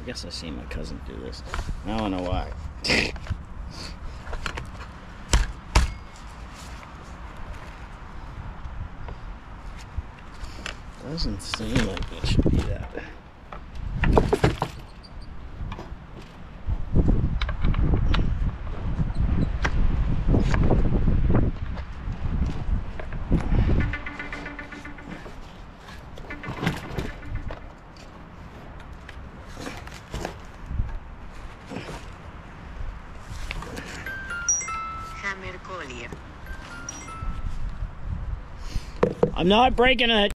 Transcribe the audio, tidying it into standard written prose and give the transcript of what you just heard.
I guess I've seen my cousin do this. I don't know why. Doesn't seem like it should be that. I'm not breaking it.